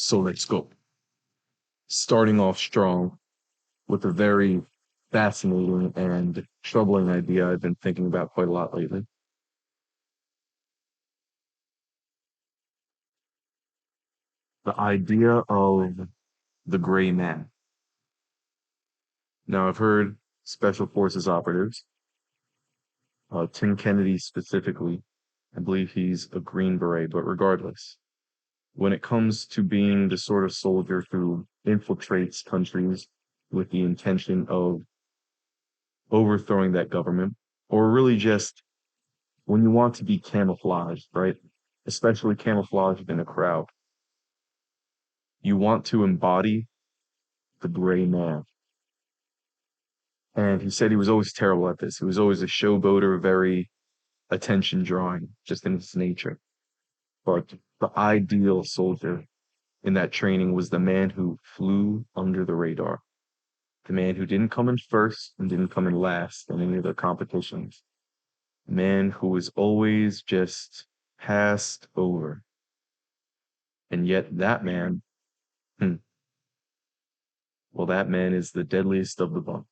So let's go. Starting off strong with a very fascinating and troubling idea I've been thinking about quite a lot lately. The idea of the gray man. Now, I've heard special forces operatives, Tim Kennedy specifically, I believe he's a Green Beret, but regardless, when it comes to being the sort of soldier who infiltrates countries with the intention of overthrowing that government, or really just when you want to be camouflaged, right? Especially camouflaged in a crowd, you want to embody the gray man. And he said he was always terrible at this. He was always a showboater, very attention drawing, just in his nature. But the ideal soldier in that training was the man who flew under the radar, the man who didn't come in first and didn't come in last in any of the competitions, the man who was always just passed over. And yet that man, hmm, well, that man is the deadliest of the bunch,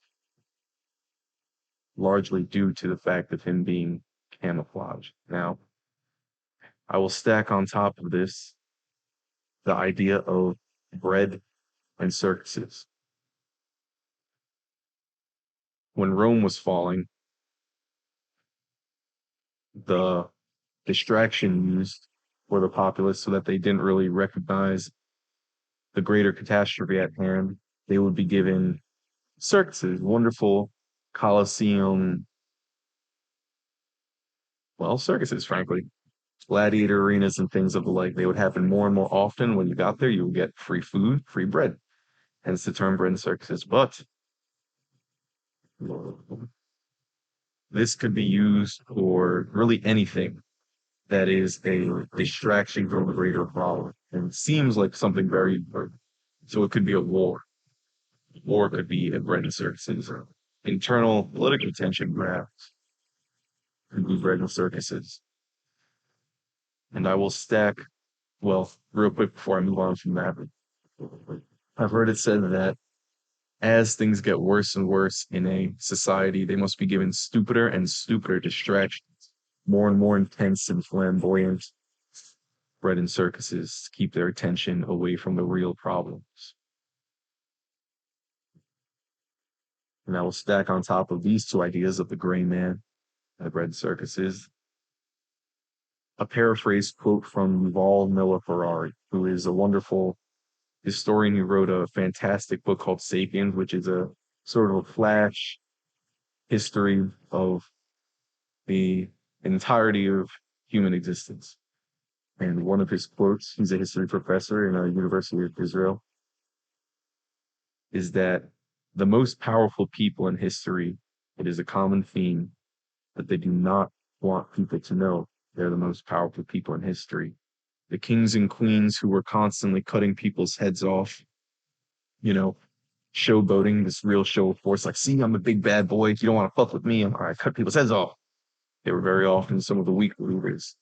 largely due to the fact of him being camouflaged. Now, I will stack on top of this the idea of bread and circuses. When Rome was falling, the distraction used for the populace so that they didn't really recognize the greater catastrophe at hand, they would be given circuses, wonderful Colosseum, well, circuses, frankly, gladiator arenas and things of the like. They would happen more and more often. When you got there, you would get free food, free bread, hence the term bread and circuses. But this could be used for really anything that is a distraction from a greater problem and seems like something very important. So it could be a war, or it could be a bread and circuses. Internal political tension, perhaps, could be bread and circuses. And I will stack, well, real quick before I move on from that. I've heard it said that as things get worse and worse in a society, they must be given stupider and stupider distractions, more and more intense and flamboyant bread and circuses to keep their attention away from the real problems. And I will stack on top of these two ideas of the gray man and the bread circuses a paraphrase quote from Yuval Noah Harari, who is a wonderful historian who wrote a fantastic book called Sapiens, which is a sort of a flash history of the entirety of human existence. And one of his quotes, he's a history professor in a University of Israel, is that the most powerful people in history, it is a common theme that they do not want people to know they're the most powerful people in history. The kings and queens who were constantly cutting people's heads off, you know, showboating this real show of force, like, see, I'm a big bad boy. You don't want to fuck with me. I cut people's heads off. They were very often some of the weak leaders.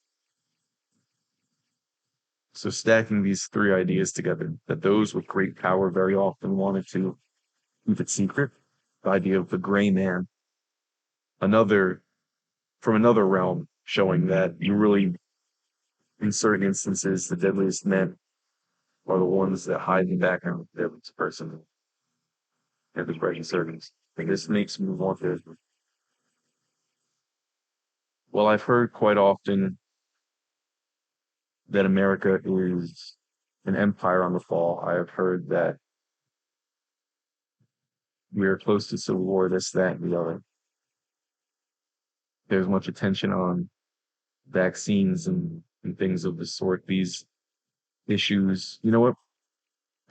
So stacking these three ideas together, that those with great power very often wanted to keep it secret, the idea of the gray man, another from another realm, showing that you really, in certain instances, the deadliest men are the ones that hide in the background of the deadliest person and the breaking circles. And this makes me want to. Well, I've heard quite often that America is an empire on the fall. I have heard that we are close to civil war, this, that, and the other. There's much attention on vaccines and things of the sort. These issues, you know what?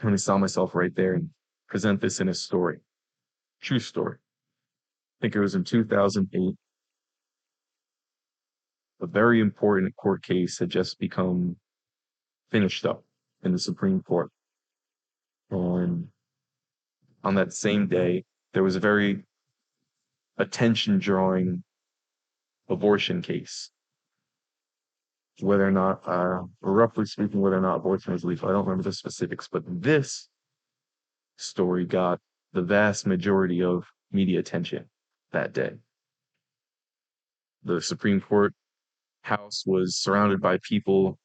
Let me saw myself right there and present this in a story. True story. I think it was in 2008. A very important court case had just become finished up in the Supreme Court. And on that same day, there was a very attention drawing abortion case. whether or not, roughly speaking, whether or not abortion is legal. I don't remember the specifics, but this story got the vast majority of media attention that day. The Supreme Court House was surrounded by people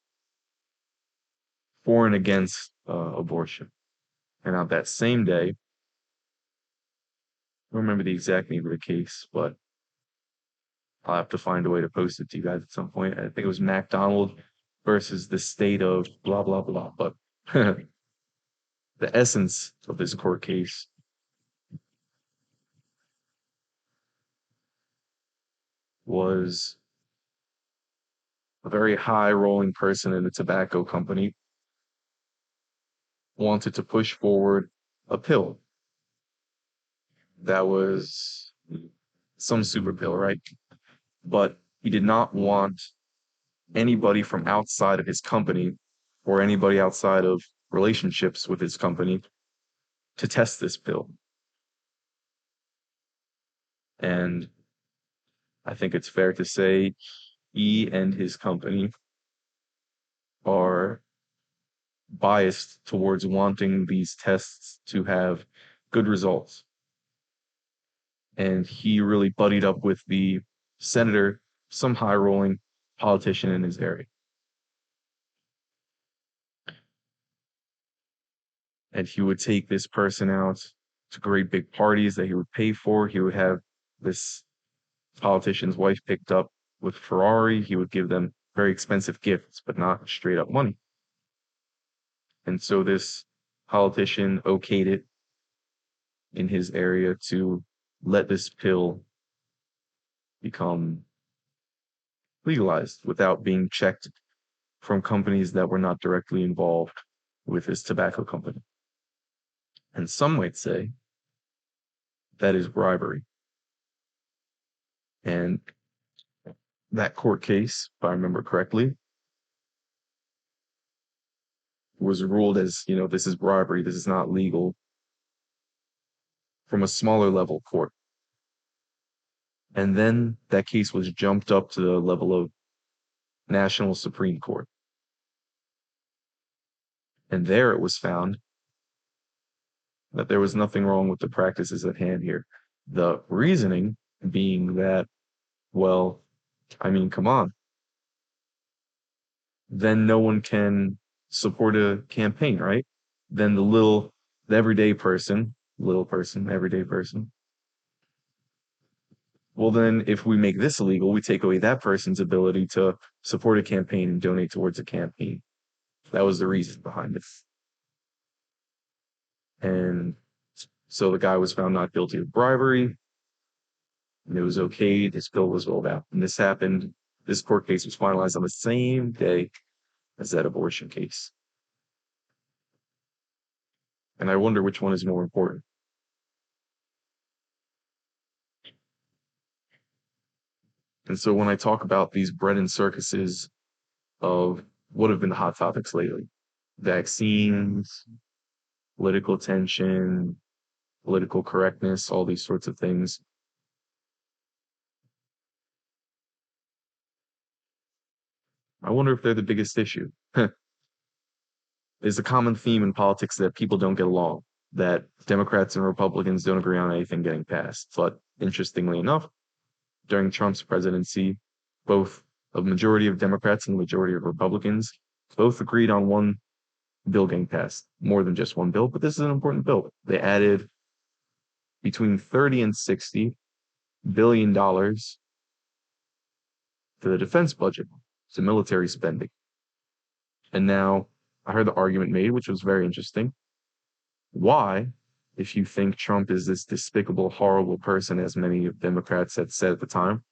for and against abortion. And on that same day, I don't remember the exact name of the case, but I'll have to find a way to post it to you guys at some point. I think it was MacDonald versus the state of blah, blah, blah. But the essence of this court case was a very high rolling person in the tobacco company wanted to push forward a pill that was some super pill, right? But he did not want anybody from outside of his company or anybody outside of relationships with his company to test this pill. And I think it's fair to say he and his company are biased towards wanting these tests to have good results. And he really buddied up with the senator, some high rolling politician in his area. And he would take this person out to great big parties that he would pay for. He would have this politician's wife picked up with Ferrari. He would give them very expensive gifts, but not straight up money. And so this politician okayed it in his area to let this pill become legalized without being checked from companies that were not directly involved with his tobacco company. And some might say that is bribery. And that court case, if I remember correctly, was ruled as, this is bribery, this is not legal from a smaller level court. And then that case was jumped up to the level of National Supreme Court. And there it was found that there was nothing wrong with the practices at hand here. The reasoning being that, well, I mean, come on. Then no one can support a campaign, right? Then the everyday person, everyday person. Well, then if we make this illegal, we take away that person's ability to support a campaign and donate towards a campaign. That was the reason behind it. And so the guy was found not guilty of bribery. And it was okay. His bill was rolled out. And this happened. This court case was finalized on the same day as that abortion case. And I wonder which one is more important. And so when I talk about these bread and circuses of what have been the hot topics lately, vaccines, political tension, political correctness, all these sorts of things, I wonder if they're the biggest issue. There's a common theme in politics that people don't get along, that Democrats and Republicans don't agree on anything getting passed. But interestingly enough, during Trump's presidency, both a majority of Democrats and the majority of Republicans both agreed on one bill getting passed, more than just one bill, but this is an important bill. They added between 30 and 60 billion dollars to the defense budget, to military spending. And now I heard the argument made, which was very interesting. Why, if you think Trump is this despicable, horrible person, as many Democrats had said at the time,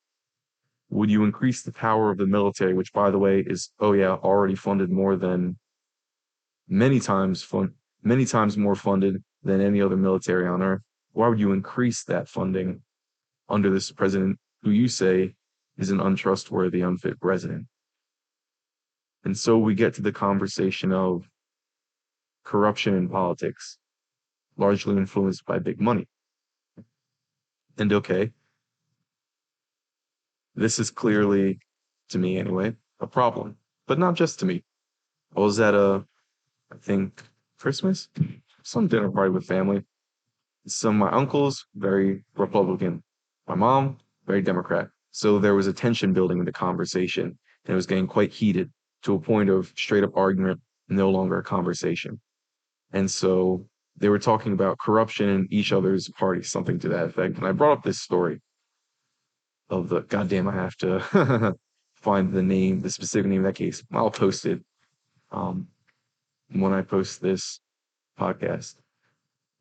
would you increase the power of the military, which, by the way, is, oh yeah, already funded more than many times more funded than any other military on earth? Why would you increase that funding under this president who you say is an untrustworthy, unfit president? And so we get to the conversation of corruption in politics, largely influenced by big money. And okay, this is clearly, to me anyway, a problem. but not just to me. I was at I think, Christmas, some dinner party with family. So my uncle's very Republican, my mom very Democrat. So there was a tension building in the conversation, and it was getting quite heated to a point of straight up argument, no longer a conversation. And so they were talking about corruption in each other's parties, something to that effect. And I brought up this story of the goddamn, I have to find the name, the specific name of that case. I'll post it um, when I post this podcast.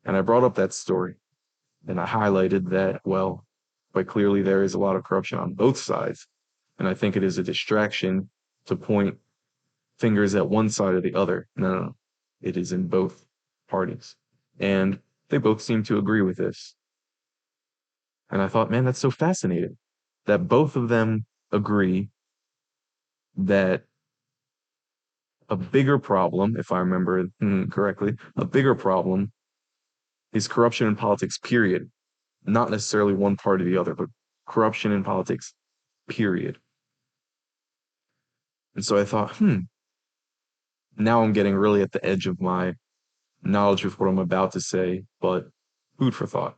And I brought up that story and I highlighted that, well, quite clearly there is a lot of corruption on both sides. And I think it is a distraction to point fingers at one side or the other. No, no, no. It is in both parties. And they both seem to agree with this. And I thought, man, that's so fascinating that both of them agree that a bigger problem, if I remember correctly, a bigger problem is corruption in politics, period. Not necessarily one part or the other, but corruption in politics, period. And so I thought, now I'm getting really at the edge of my knowledge of what I'm about to say, but food for thought.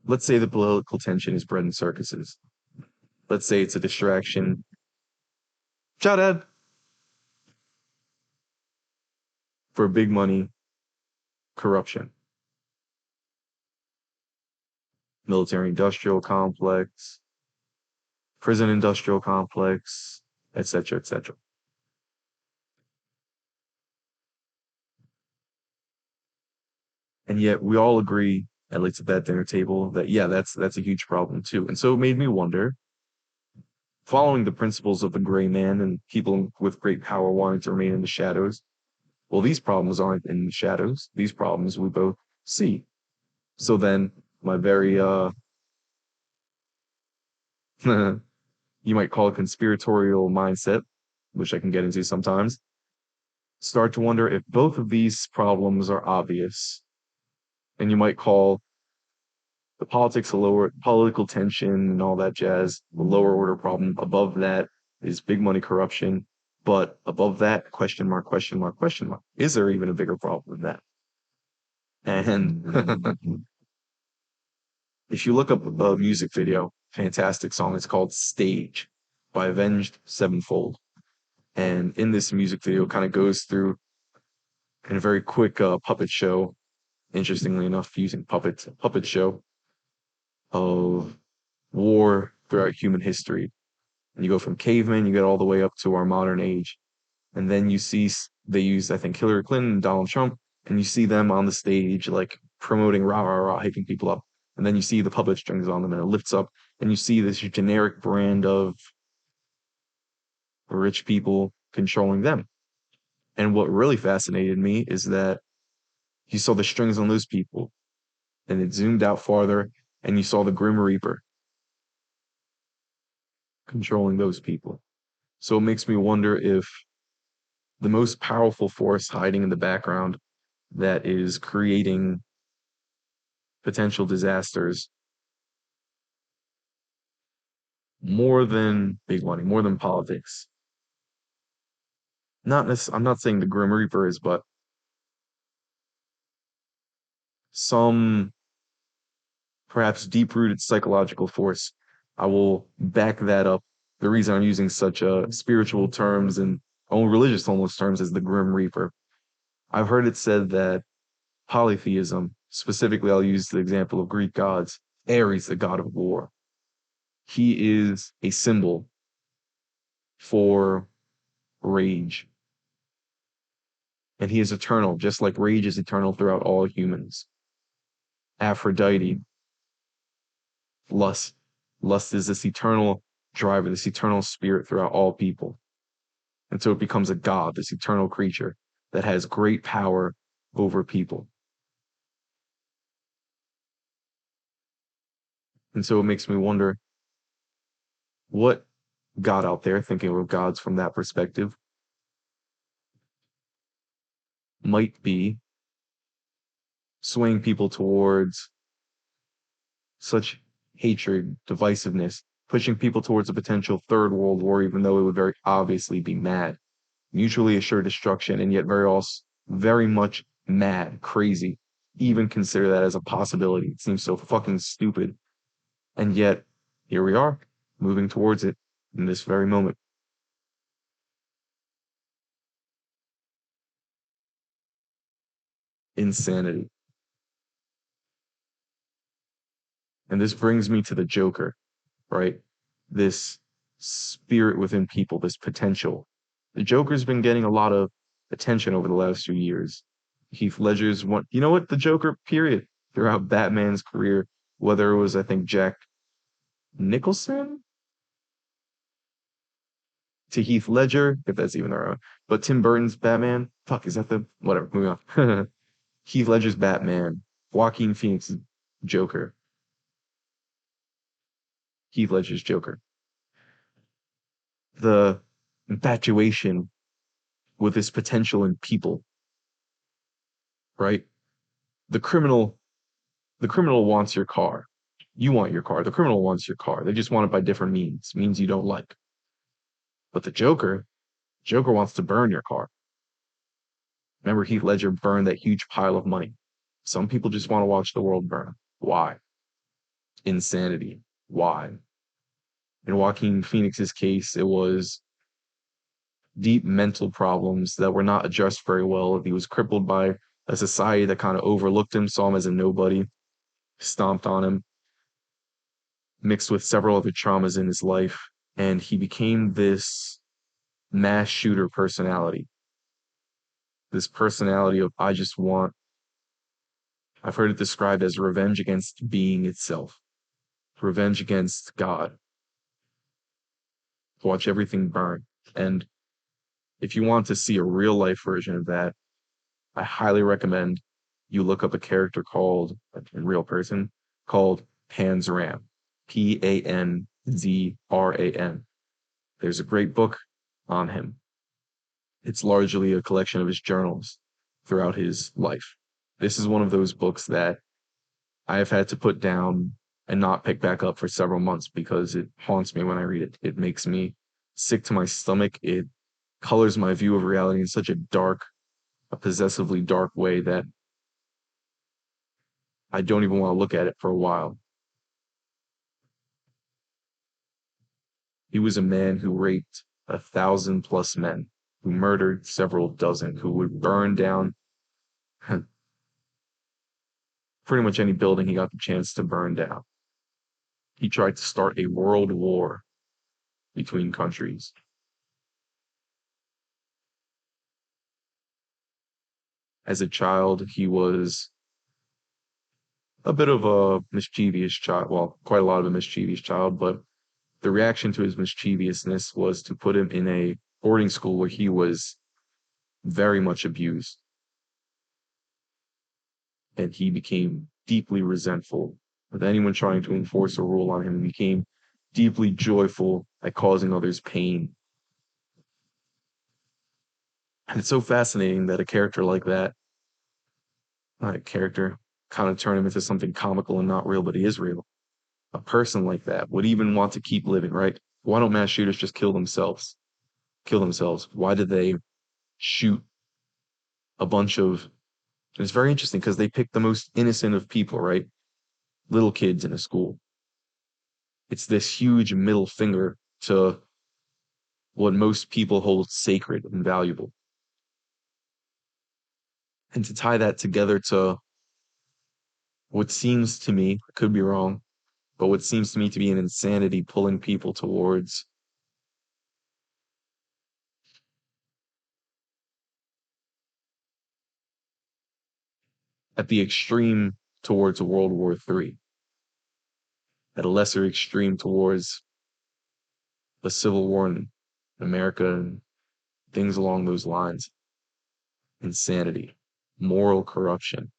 Let's say the political tension is bred in circuses. Let's say it's a distraction. Shout out for big money corruption, military industrial complex, prison industrial complex, etc., etc. And yet we all agree, at least at that dinner table, that yeah, that's a huge problem too. And so it made me wonder, following the principles of the gray man and people with great power wanting to remain in the shadows, well, these problems aren't in the shadows. These problems we both see. So then my very you might call it conspiratorial mindset, which I can get into sometimes, start to wonder if both of these problems are obvious. And you might call the politics a lower political tension and all that jazz, the lower order problem. Above that is big money corruption. But above that, question mark, question mark, question mark. Is there even a bigger problem than that? And if you look up a music video, fantastic song, it's called Stage by Avenged Sevenfold. And in this music video, it kind of goes through in a very quick puppet show, interestingly enough, using puppets, a puppet show of war throughout human history. And you go from cavemen, you get all the way up to our modern age. And then you see they use, I think, Hillary Clinton and Donald Trump, and you see them on the stage, like promoting rah, rah, rah, hyping people up. And then you see the puppet strings on them and it lifts up, and you see this generic brand of rich people controlling them. And what really fascinated me is that you saw the strings on those people, and it zoomed out farther, and you saw the Grim Reaper controlling those people. So it makes me wonder if the most powerful force hiding in the background that is creating potential disasters more than big money, more than politics. I'm not saying the Grim Reaper is, but some perhaps deep-rooted psychological force. I will back that up. The reason I'm using such spiritual terms and religious almost terms as the Grim Reaper. I've heard it said that polytheism, specifically, I'll use the example of Greek gods, Ares, the god of war. He is a symbol for rage. And he is eternal, just like rage is eternal throughout all humans. Aphrodite, lust. Lust is this eternal driver, this eternal spirit throughout all people. And so it becomes a god, this eternal creature that has great power over people. And so it makes me wonder what God out there, thinking of gods from that perspective, might be swaying people towards such hatred, divisiveness, pushing people towards a potential third world war, even though it would very obviously be mad, mutually assured destruction, and yet very much mad, crazy. Even consider that as a possibility. It seems so fucking stupid. And yet, here we are, moving towards it in this very moment. Insanity. And this brings me to the Joker, right? This spirit within people, this potential. The Joker's been getting a lot of attention over the last few years. Heath Ledger's one, you know what? The Joker, period, throughout Batman's career, whether it was, I think, Jack Nicholson to Heath Ledger, if that's even the right one, but Tim Burton's Batman, fuck, is that the, whatever, moving on. Heath Ledger's Batman, Joaquin Phoenix's Joker, Heath Ledger's Joker. The infatuation with this potential in people, right? The criminal, the criminal wants your car. You want your car. The criminal wants your car. They just want it by different means you don't like. But the Joker wants to burn your car. Remember, Heath Ledger burned that huge pile of money. Some people just want to watch the world burn. Why? Insanity. Why? In Joaquin Phoenix's case, it was deep mental problems that were not addressed very well. He was crippled by a society that kind of overlooked him, saw him as a nobody, stomped on him, mixed with several other traumas in his life, and he became this mass shooter personality. This personality of I just want, I've heard it described as revenge against being itself, revenge against God, watch everything burn. And if you want to see a real life version of that, I highly recommend you look up a character called, a real person, called Panzram, Panzran. There's a great book on him. It's largely a collection of his journals throughout his life. This is one of those books that I have had to put down and not pick back up for several months because it haunts me when I read it. It makes me sick to my stomach. It colors my view of reality in such a possessively dark way that I don't even want to look at it for a while. He was a man who raped 1,000+ men, who murdered several dozen, who would burn down pretty much any building he got the chance to burn down. He tried to start a world war between countries. As a child, he was a bit of a mischievous child. Well, quite a lot of a mischievous child, but the reaction to his mischievousness was to put him in a boarding school where he was very much abused. And he became deeply resentful of anyone trying to enforce a rule on him. He became deeply joyful at causing others pain. And it's so fascinating that a character like that, not a character, kind of turn him into something comical and not real, but he is real. A person like that would even want to keep living, right? Why don't mass shooters just kill themselves? Kill themselves. Why do they shoot a bunch of? It's very interesting because they pick the most innocent of people, right? Little kids in a school. It's this huge middle finger to what most people hold sacred and valuable. And to tie that together to what seems to me, I could be wrong, but what seems to me to be an insanity pulling people towards at the extreme towards World War III, at a lesser extreme towards the Civil War in America and things along those lines. Insanity, moral corruption.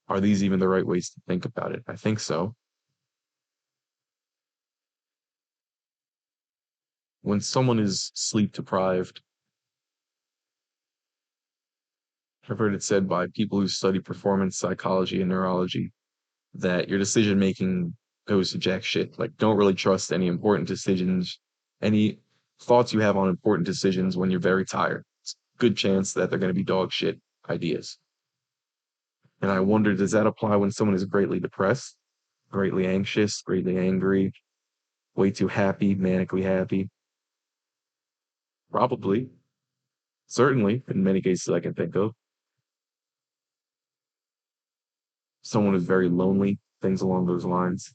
Are these even the right ways to think about it? I think so. When someone is sleep deprived, I've heard it said by people who study performance psychology and neurology that your decision making goes to jack shit. Like, don't really trust any important decisions, any thoughts you have on important decisions when you're very tired. It's a good chance that they're going to be dog shit ideas. And I wonder, does that apply when someone is greatly depressed, greatly anxious, greatly angry, way too happy, manically happy? Probably. Certainly, in many cases I can think of. Someone is very lonely, things along those lines.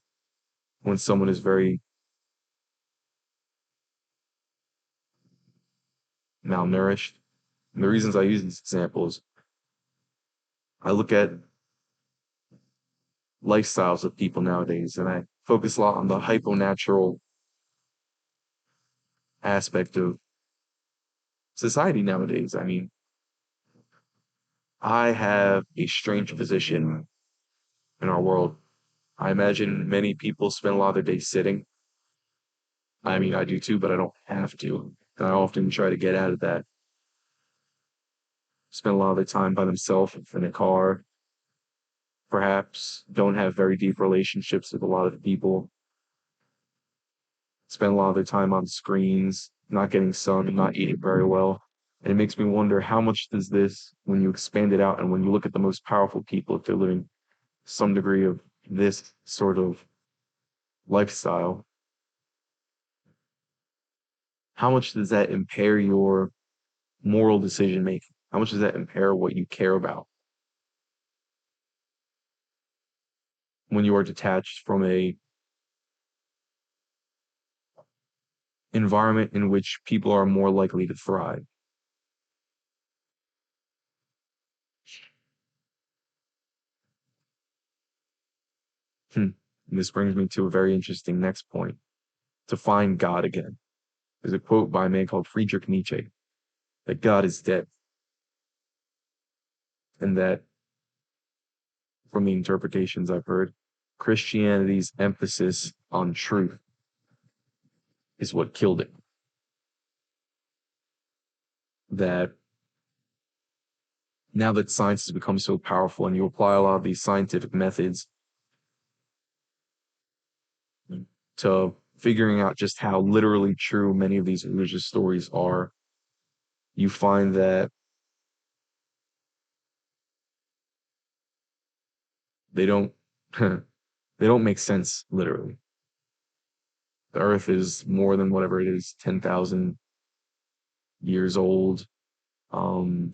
When someone is very malnourished. And the reasons I use these examples, I look at lifestyles of people nowadays and I focus a lot on the hyponatural aspect of society nowadays. I mean, I have a strange position in our world. I imagine many people spend a lot of their day sitting. I mean, I do too, but I don't have to. And I often try to get out of that. Spend a lot of their time by themselves in a car, perhaps don't have very deep relationships with a lot of people, spend a lot of their time on screens, not getting sun, not eating very well. And it makes me wonder how much does this, when you expand it out and when you look at the most powerful people, if they're living some degree of this sort of lifestyle, how much does that impair your moral decision making? How much does that impair what you care about when you are detached from a environment in which people are more likely to thrive? Hmm. And this brings me to a very interesting next point. To find God again. There's a quote by a man called Friedrich Nietzsche that God is dead, and that, from the interpretations I've heard, Christianity's emphasis on truth is what killed it. That now that science has become so powerful and you apply a lot of these scientific methods to figuring out just how literally true many of these religious stories are, you find that they don't they don't make sense literally. The earth is more than whatever it is, 10,000 years old. Um,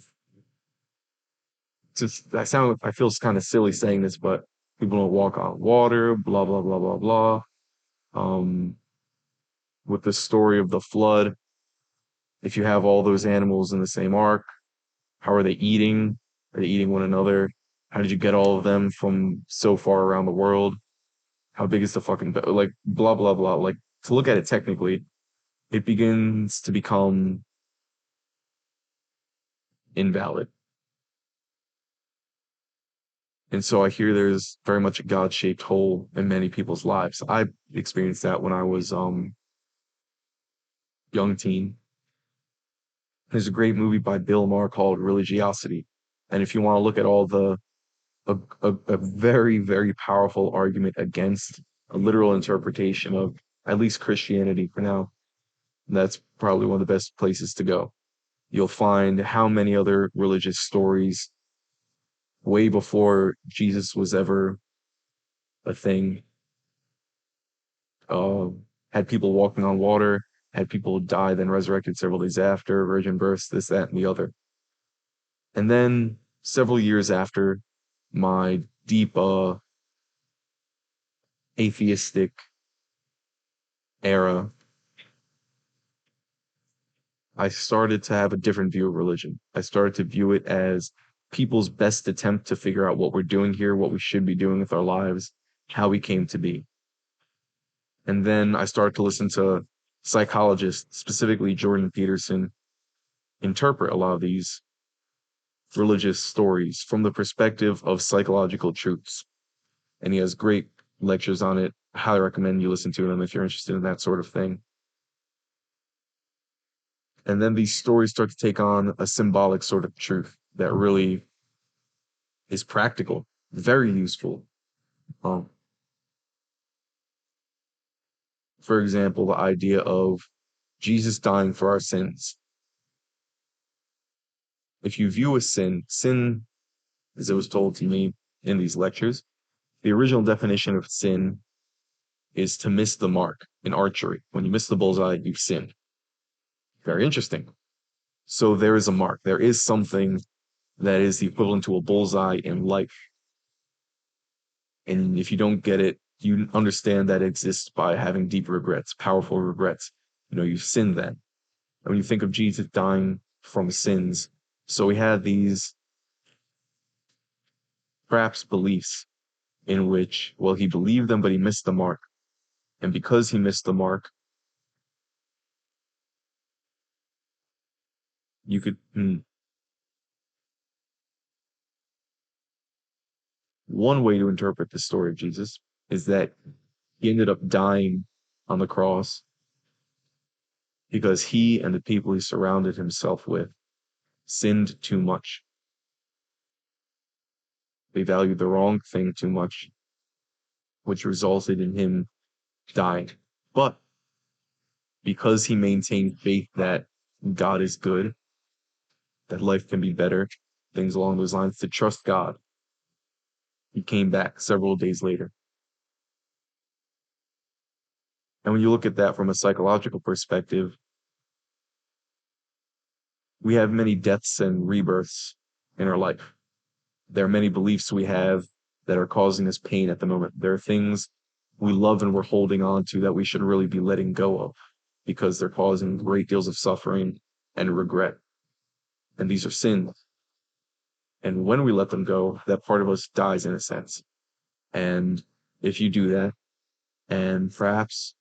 just I feel kind of silly saying this, but people don't walk on water, blah blah blah blah blah. Um, with the story of the flood, if you have all those animals in the same ark, how are they eating? Are they eating one another? How did you get all of them from so far around the world? How big is the fucking like blah blah blah? Like, to look at it technically, it begins to become invalid. And so I hear there's very much a God-shaped hole in many people's lives. I experienced that when I was young teen. There's a great movie by Bill Maher called Religiosity. And if you want to look at all the a very, very powerful argument against a literal interpretation of at least Christianity for now, that's probably one of the best places to go. You'll find how many other religious stories way before Jesus was ever a thing, uh, had people walking on water, had people die, then resurrected several days after, virgin births, this, that, and the other. And then several years after my deep atheistic era, I started to have a different view of religion. I started to view it as people's best attempt to figure out what we're doing here, what we should be doing with our lives, how we came to be. And then I started to listen to psychologists, specifically Jordan Peterson, interpret a lot of these religious stories from the perspective of psychological truths. And he has great lectures on it. I highly recommend you listen to them if you're interested in that sort of thing. And then these stories start to take on a symbolic sort of truth that really is practical, very useful. Um, For example, the idea of Jesus dying for our sins. If you view a sin, as it was told to me in these lectures, the original definition of sin is to miss the mark in archery. When you miss the bullseye, you've sinned. Very interesting. So there is a mark. There is something that is the equivalent to a bullseye in life. And if you don't get it, you understand that it exists by having deep regrets, powerful regrets. You've sinned then. And when you think of Jesus dying from sins, so he had these perhaps beliefs in which, well, he believed them, but he missed the mark. And because he missed the mark, you could, one way to interpret the story of Jesus is that he ended up dying on the cross because he and the people he surrounded himself with sinned too much. They valued the wrong thing too much, which resulted in him dying. But because he maintained faith that God is good, that life can be better, things along those lines, to trust God, he came back several days later. And when you look at that from a psychological perspective, we have many deaths and rebirths in our life. There are many beliefs we have that are causing us pain at the moment. There are things we love and we're holding on to that we should really be letting go of because they're causing great deals of suffering and regret. And these are sins. And when we let them go, that part of us dies in a sense. And if you do that, and perhaps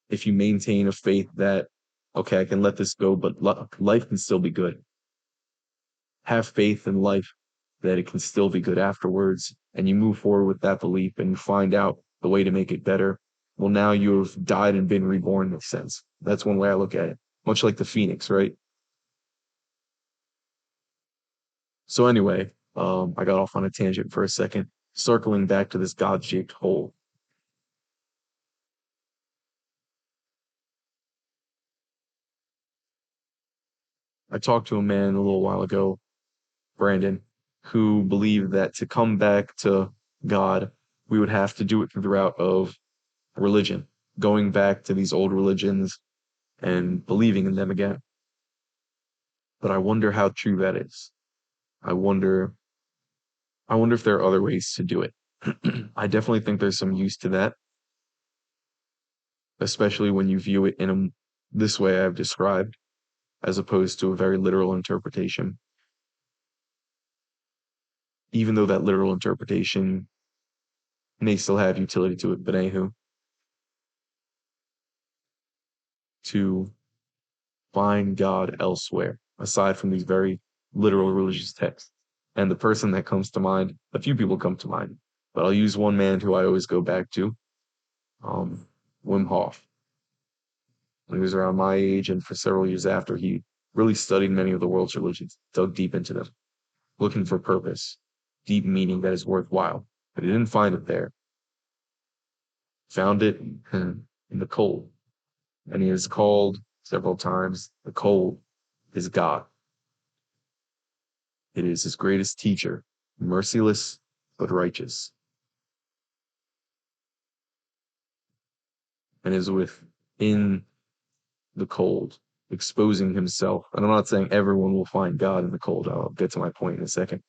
if you maintain a faith that, okay, I can let this go, but life can still be good. Have faith in life that it can still be good afterwards, and you move forward with that belief and you find out the way to make it better. Well, now you've died and been reborn in a sense. That's one way I look at it, much like the phoenix, right? So anyway, I got off on a tangent for a second. Circling back to this God-shaped hole. I talked to a man a little while ago, Brandon, who believed that to come back to God, we would have to do it through the route of religion, going back to these old religions and believing in them again. But I wonder how true that is. I wonder I wonder if there are other ways to do it. I definitely think there's some use to that, especially when you view it in this way I've described, as opposed to a very literal interpretation. Even though that literal interpretation may still have utility to it, but anywho, to find God elsewhere, aside from these very literal religious texts. And the person that comes to mind, a few people come to mind, but I'll use one man who I always go back to, um, Wim Hof. When he was around my age and for several years after, he really studied many of the world's religions, dug deep into them, looking for purpose, deep meaning that is worthwhile. But he didn't find it there. Found it in the cold. And he is called several times the cold is God. It is his greatest teacher, merciless but righteous, and is within the cold, exposing himself. And I'm not saying everyone will find God in the cold. I'll get to my point in a second.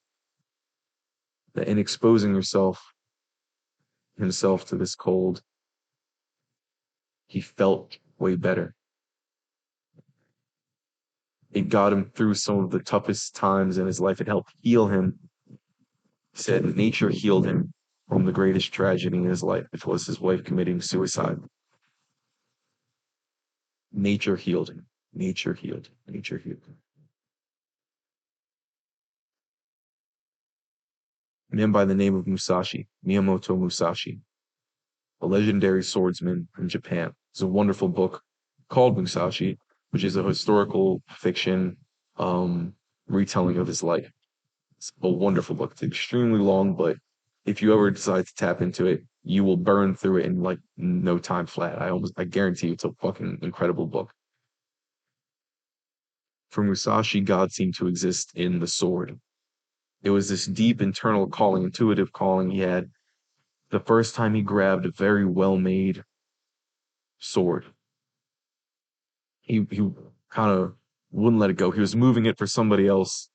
That in exposing himself to this cold, he felt way better. It got him through some of the toughest times in his life. It helped heal him. He said nature healed him from the greatest tragedy in his life, which was his wife committing suicide. Nature healed him. Nature healed. Nature healed him. A man by the name of Musashi, Miyamoto Musashi, a legendary swordsman from Japan. It's a wonderful book called Musashi, which is a historical fiction retelling of his life. It's a wonderful book. It's extremely long, but if you ever decide to tap into it, you will burn through it in like no time flat. I guarantee you it's a fucking incredible book. For Musashi, God seemed to exist in the sword. It was this deep internal calling, intuitive calling he had. The first time he grabbed a very well-made sword, he kind of wouldn't let it go. He was moving it for somebody else,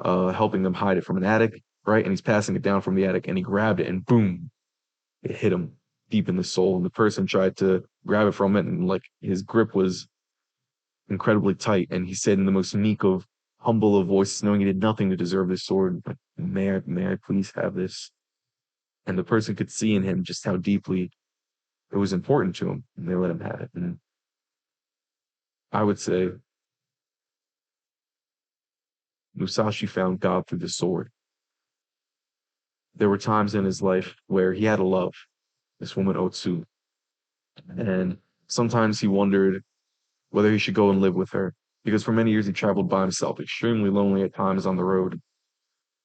helping them hide it from an attic, right? And he's passing it down from the attic, and he grabbed it, and boom, it hit him deep in the soul. And the person tried to grab it from it, and like his grip was incredibly tight. And he said in the most meek of, humble of voices, knowing he did nothing to deserve this sword, like, may I please have this? And the person could see in him just how deeply it was important to him, and they let him have it. And I would say Musashi found God through the sword. There were times in his life where he had a love, this woman Otsu, and sometimes he wondered whether he should go and live with her, because for many years he traveled by himself, extremely lonely at times on the road,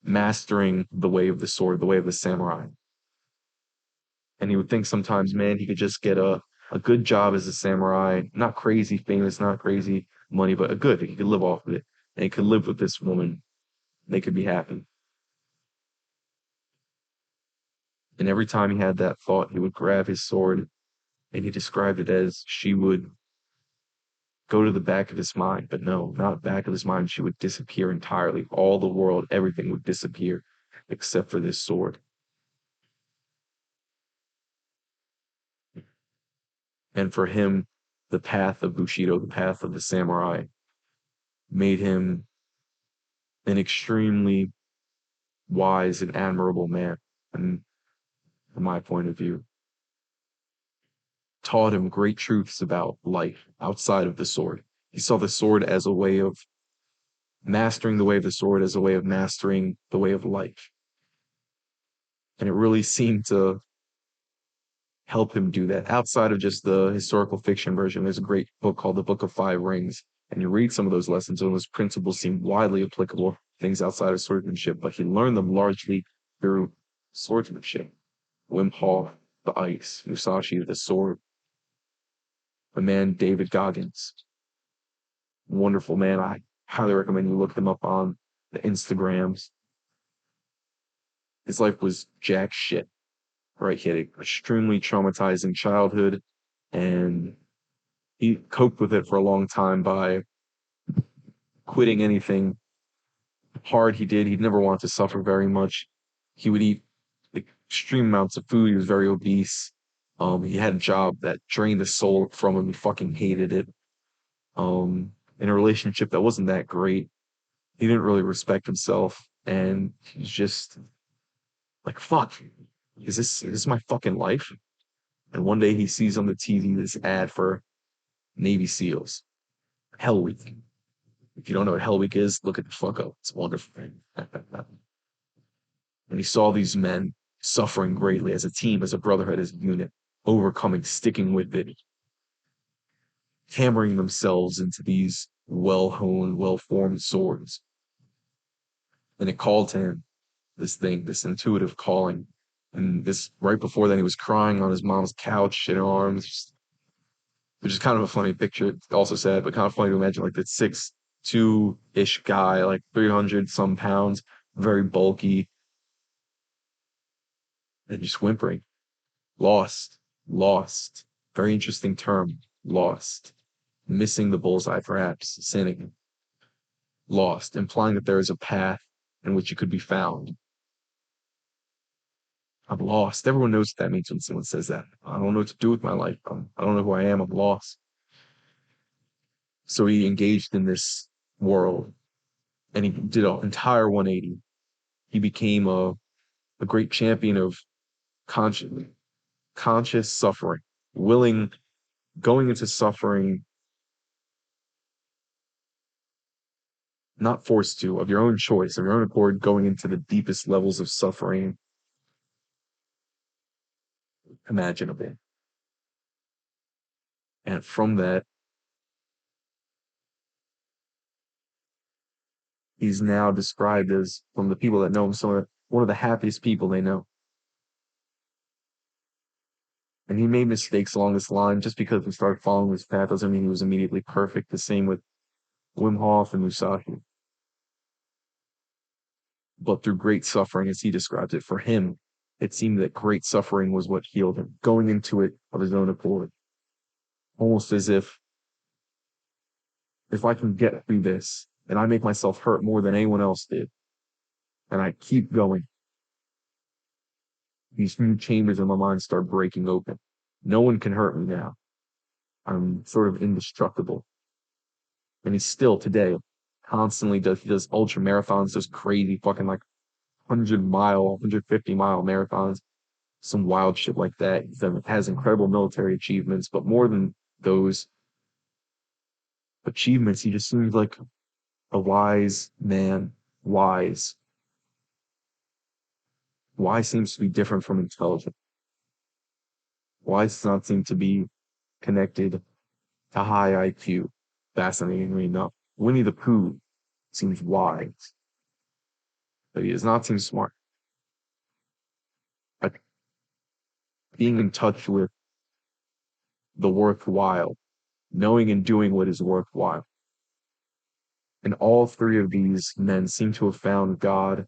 mastering the way of the sword, the way of the samurai. And he would think sometimes, man, he could just get a good job as a samurai, not crazy famous, not crazy money, but a good, he could live off of it. And he could live with this woman. They could be happy. And every time he had that thought, he would grab his sword, and he described it as she would go to the back of his mind. But no, not back of his mind. She would disappear entirely. All the world, everything would disappear except for this sword. And for him, the path of Bushido, the path of the samurai, made him an extremely wise and admirable man. And from my point of view, taught him great truths about life outside of the sword. He saw the sword as a way of mastering the way of the sword, as a way of mastering the way of life. And it really seemed to help him do that. Outside of just the historical fiction version, there's a great book called The Book of Five Rings. And you read some of those lessons, and those principles seem widely applicable, things outside of swordsmanship, but he learned them largely through swordsmanship. Wim Hof, the ice, Musashi, the sword, the man David Goggins. Wonderful man. I highly recommend you look them up on the Instagrams. His life was jack shit, right? He had an extremely traumatizing childhood, and he coped with it for a long time by quitting anything hard he did. He'd never want to suffer very much. He would eat extreme amounts of food. He was very obese. He had a job that drained the soul from him. He fucking hated it. In a relationship that wasn't that great. He didn't really respect himself, and he's just like, fuck, is this my fucking life? And one day he sees on the TV this ad for Navy SEALs, Hell Week. If you don't know what Hell Week is, look at the fuck up. It's wonderful. And he saw these men suffering greatly as a team, as a brotherhood, as a unit, overcoming, sticking with it, hammering themselves into these well-honed, well-formed swords. And it called to him, this thing, this intuitive calling. And this right before then, he was crying on his mom's couch in her arms, which is kind of a funny picture. It's also sad, but kind of funny to imagine like that 6'2" ish guy, like 300 some pounds, very bulky, and just whimpering. Lost, lost. Very interesting term. Lost. Missing the bullseye, perhaps, sinning. Lost, implying that there is a path in which you could be found. I'm lost. Everyone knows what that means when someone says that. I don't know what to do with my life. I don't know who I am. I'm lost. So he engaged in this world, and he did an entire 180. He became a great champion of conscious, conscious suffering, willing, going into suffering, not forced to, of your own choice, of your own accord, going into the deepest levels of suffering imaginable. And from that, he's now described as, from the people that know him, one of the happiest people they know. And he made mistakes along this line. Just because we started following this path doesn't mean he was immediately perfect. The same with Wim Hof and Musashi. But through great suffering, as he describes it, for him, it seemed that great suffering was what healed him, going into it of his own accord, almost as if I can get through this and I make myself hurt more than anyone else did, and I keep going, these new chambers in my mind start breaking open. No one can hurt me now. I'm sort of indestructible. And he's still today constantly he does ultra marathons, those crazy fucking like 100-mile, 150-mile marathons, some wild shit like that. He has incredible military achievements, but more than those achievements, he just seems like a wise man. Wise. Wise seems to be different from intelligent. Wise does not seem to be connected to high IQ, fascinatingly enough. Winnie the Pooh seems wise, but he does not seem smart. Like being in touch with the worthwhile, knowing and doing what is worthwhile. And all three of these men seem to have found God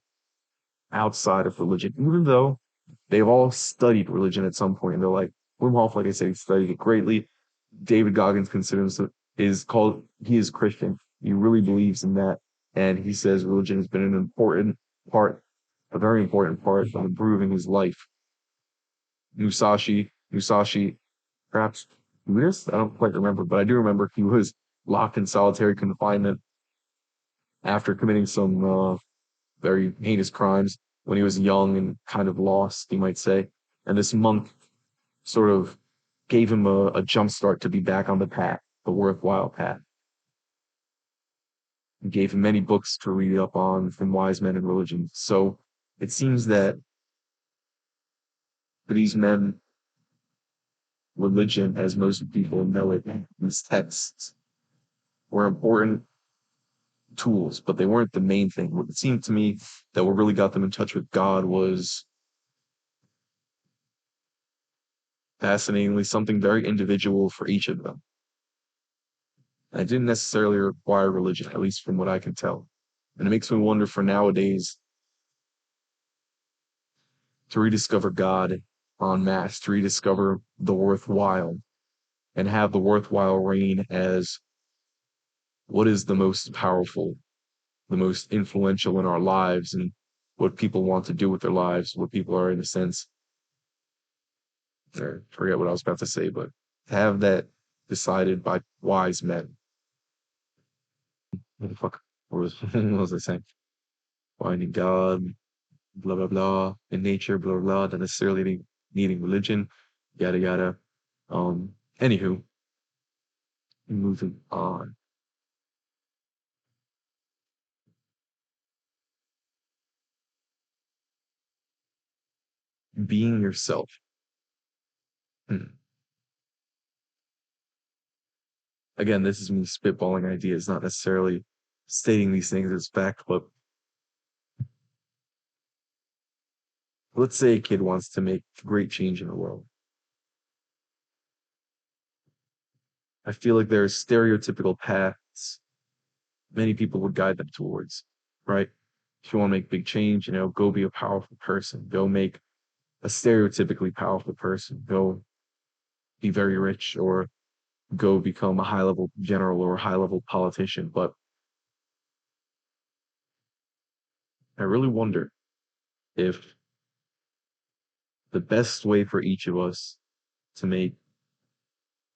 outside of religion, even though they've all studied religion at some point. And they're like, Wim Hof, like I said, he studied it greatly. David Goggins considers he is Christian. He really believes in that. And he says religion has been an important part, a very important part of improving his life. Musashi, perhaps Buddhist? I don't quite remember, but I do remember he was locked in solitary confinement after committing some very heinous crimes when he was young and kind of lost, you might say. And this monk sort of gave him a jump start to be back on the path, the worthwhile path. He gave him many books to read up on from wise men in religion. So it seems that for these men, religion, as most people know it, these texts were important tools, but they weren't the main thing. What it seemed to me that what really got them in touch with God was fascinatingly something very individual for each of them. And it didn't necessarily require religion, at least from what I can tell. And it makes me wonder for nowadays to rediscover God en masse, to rediscover the worthwhile and have the worthwhile reign as what is the most powerful, the most influential in our lives and what people want to do with their lives, what people are in a sense. I forget what I was about to say, but have that decided by wise men. What the fuck? What was I saying? Finding God, blah blah blah, in nature, blah blah blah, not necessarily needing religion, yada yada. Anywho, moving on. Being yourself. Hmm. Again, this is me spitballing ideas, not necessarily stating these things as fact, but let's say a kid wants to make great change in the world. I feel like there are stereotypical paths many people would guide them towards, right? If you want to make big change, go be a powerful person. Go make a stereotypically powerful person. Go be very rich or go become a high level general or a high level politician. But I really wonder if the best way for each of us to make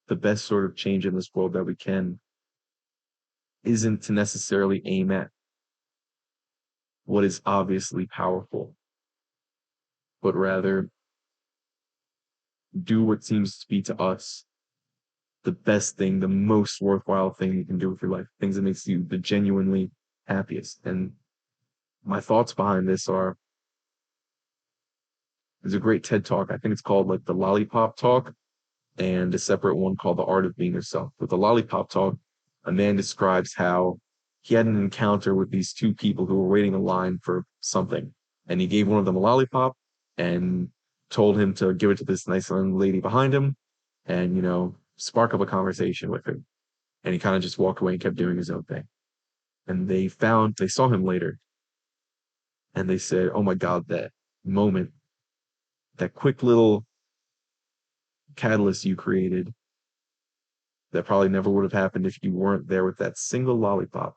the best sort of change in this world that we can isn't to necessarily aim at what is obviously powerful, but rather do what seems to be to us the best thing, the most worthwhile thing you can do with your life, things that makes you the genuinely happiest. And my thoughts behind this are there's a great TED talk. I think it's called like the Lollipop Talk, and a separate one called The Art of Being Yourself. With the Lollipop Talk, a man describes how he had an encounter with these two people who were waiting in line for something, and he gave one of them a lollipop, and told him to give it to this nice young lady behind him and, spark up a conversation with her. And he kind of just walked away and kept doing his own thing. And they saw him later and they said, oh my God, that moment, that quick little catalyst you created that probably never would have happened if you weren't there with that single lollipop.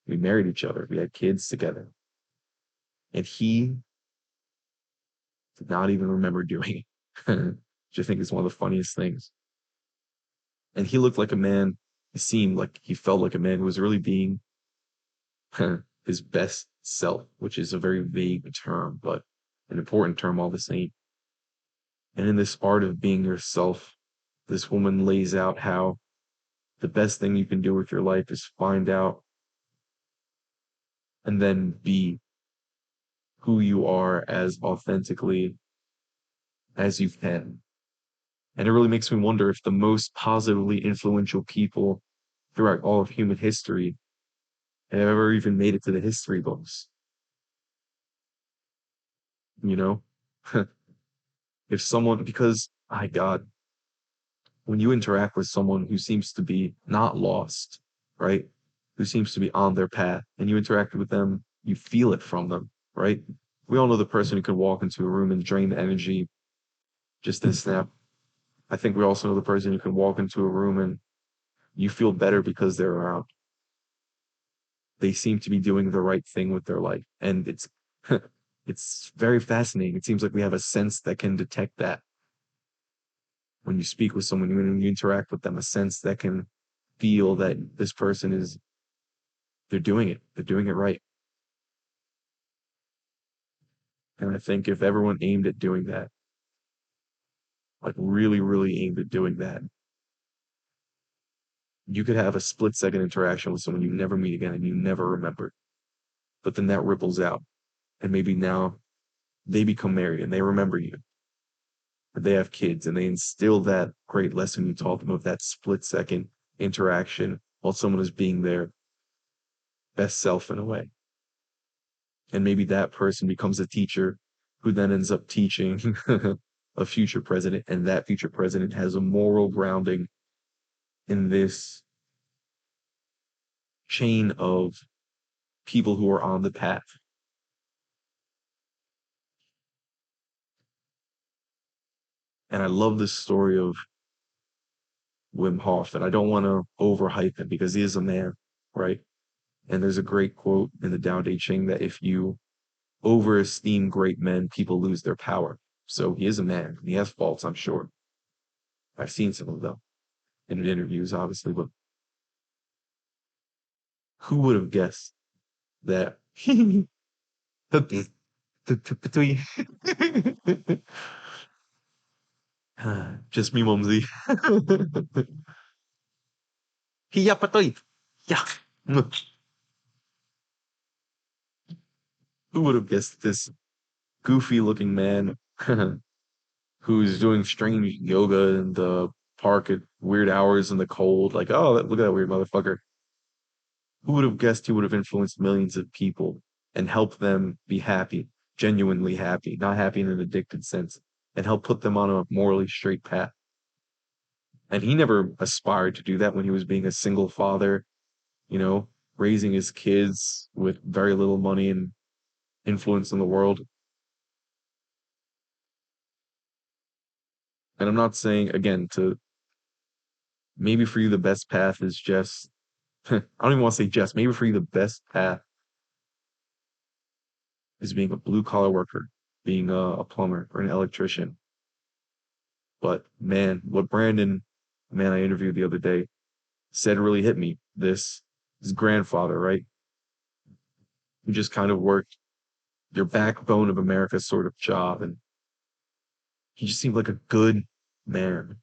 We married each other. We had kids together. And he did not even remember doing it, which I think is one of the funniest things. And he looked like a man, he seemed like he felt like a man who was really being his best self, which is a very vague term, but an important term all the same. And in this art of being yourself, this woman lays out how the best thing you can do with your life is find out and then be who you are as authentically as you can. And it really makes me wonder if the most positively influential people throughout all of human history have ever even made it to the history books. You know, if someone, because my God, when you interact with someone who seems to be not lost, right? Who seems to be on their path, and you interact with them, you feel it from them, right? We all know the person who can walk into a room and drain the energy just in a snap. I think we also know the person who can walk into a room and you feel better because they're around. They seem to be doing the right thing with their life. And it's it's very fascinating. It seems like we have a sense that can detect that when you speak with someone, when you interact with them, a sense that can feel that this person is they're doing it right. And I think if everyone aimed at doing that, like really, really aimed at doing that, you could have a split second interaction with someone you never meet again and you never remember. But then that ripples out. And maybe now they become married and they remember you. They have kids and they instill that great lesson you taught them of that split second interaction while someone is being their best self in a way. And maybe that person becomes a teacher who then ends up teaching a future president, and that future president has a moral grounding in this chain of people who are on the path. And I love this story of Wim Hof, and I don't want to overhype him because he is a man, right? And there's a great quote in the Tao Te Ching that if you overesteem great men, people lose their power. So he is a man. He has faults, I'm sure. I've seen some of them in interviews, obviously, but who would have guessed that just me, Mumsy. Hiya patoy. Yeah. Who would have guessed this goofy looking man who's doing strange yoga in the park at weird hours in the cold? Like, oh, look at that weird motherfucker. Who would have guessed he would have influenced millions of people and helped them be happy, genuinely happy, not happy in an addicted sense, and help put them on a morally straight path? And he never aspired to do that when he was being a single father, you know, raising his kids with very little money and influence in the world. And I'm not saying, again, to maybe for you, the best path is just, I don't even want to say just, maybe for you, the best path is being a blue collar worker, being a plumber or an electrician. But man, what Brandon, man, I interviewed the other day, said really hit me. His grandfather, right? Who just kind of worked your backbone of America sort of job. And he just seemed like a good man.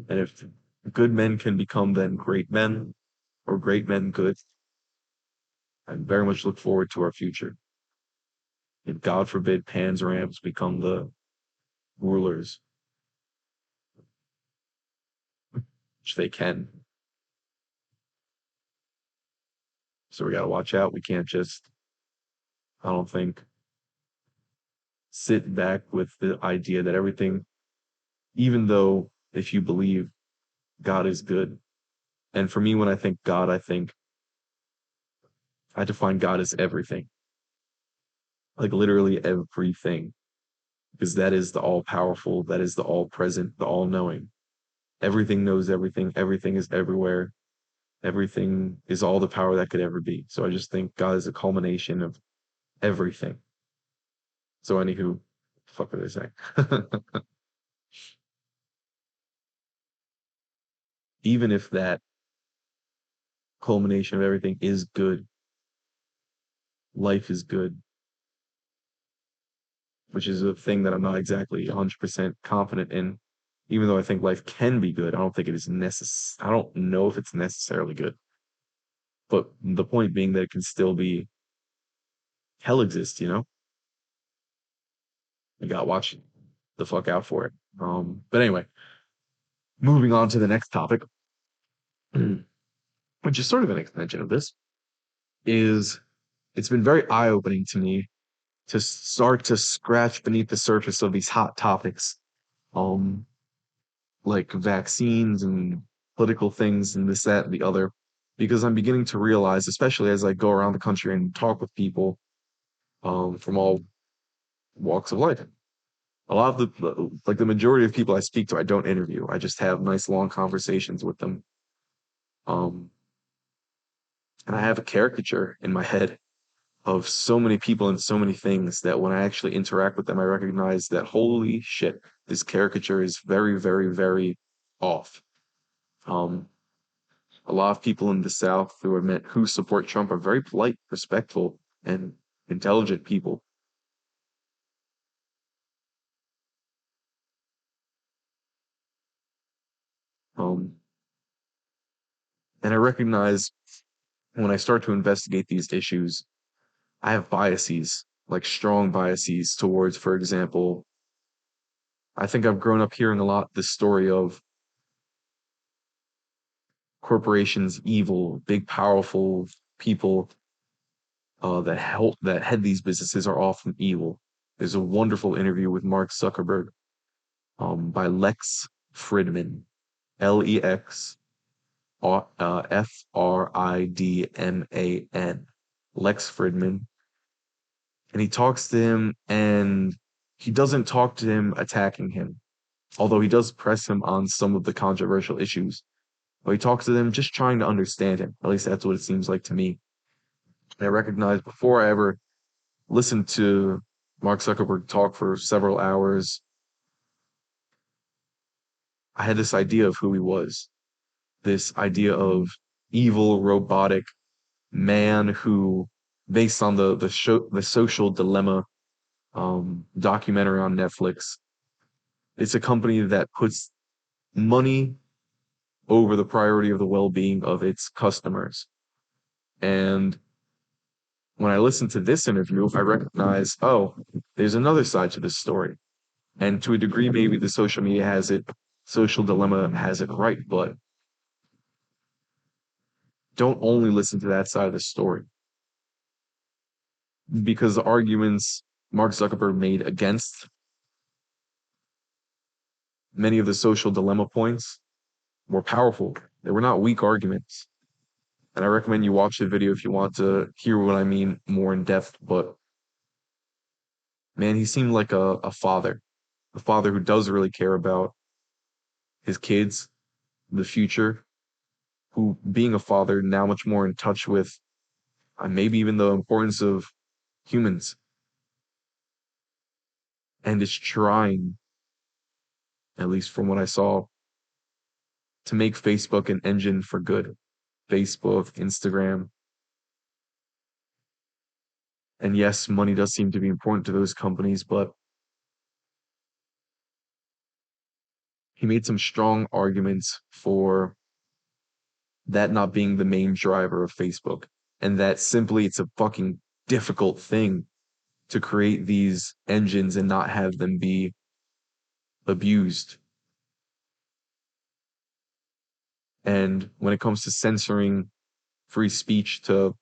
And if good men can become then great men or great men good, I very much look forward to our future. If God forbid Pan's Rams become the rulers, which they can. So we got to watch out. We can't just, I don't think, sit back with the idea that everything, even though if you believe God is good, and for me, when I think God, I define God as everything, like literally everything, because that is the all powerful, that is the all present, the all knowing. Everything knows everything, everything is everywhere, everything is all the power that could ever be. So I just think God is a culmination of everything. So anywho, fuck are they saying? Even if that culmination of everything is good, life is good, which is a thing that I'm not exactly 100% confident in. Even though I think life can be good, I don't think it is necessary. I don't know if it's necessarily good. But the point being that it can still be hell exists, you know? You got to watch the fuck out for it. But anyway, moving on to the next topic, which is sort of an extension of this, is it's been very eye-opening to me to start to scratch beneath the surface of these hot topics, um, like vaccines and political things and this, that, and the other, because I'm beginning to realize, especially as I go around the country and talk with people from all walks of life. A lot of like the majority of people I speak to, I don't interview. I just have nice long conversations with them. Um, and I have a caricature in my head of so many people and so many things that when I actually interact with them, I recognize that holy shit, this caricature is very, very, very off. Um, a lot of people in the South who support Trump are very polite, respectful, and intelligent people. Um, and I recognize when I start to investigate these issues, I have biases, like strong biases towards, for example, I think I've grown up hearing a lot the story of corporations, evil, big, powerful people that head these businesses are often evil. There's a wonderful interview with Mark Zuckerberg by Lex Fridman, Lex Fridman, Lex Fridman, and he talks to him, and he doesn't talk to him attacking him, although he does press him on some of the controversial issues. But he talks to them just trying to understand him. At least that's what it seems like to me. And I recognize before I ever listened to Mark Zuckerberg talk for several hours, I had this idea of who he was. This idea of evil, robotic man who, based on the social dilemma documentary on Netflix, it's a company that puts money over the priority of the well-being of its customers. And when I listen to this interview, I recognize, oh, there's another side to this story. And to a degree, maybe the social dilemma has it right, but don't only listen to that side of the story. Because the arguments Mark Zuckerberg made against many of the social dilemma points were powerful. They were not weak arguments. And I recommend you watch the video if you want to hear what I mean more in depth. But man, he seemed like a father who does really care about his kids, the future, who being a father now much more in touch with maybe even the importance of humans and is trying, at least from what I saw, to make Facebook an engine for good. Facebook, Instagram. And yes, money does seem to be important to those companies, but he made some strong arguments for that not being the main driver of Facebook, and that simply it's a fucking difficult thing to create these engines and not have them be abused. And when it comes to censoring free speech to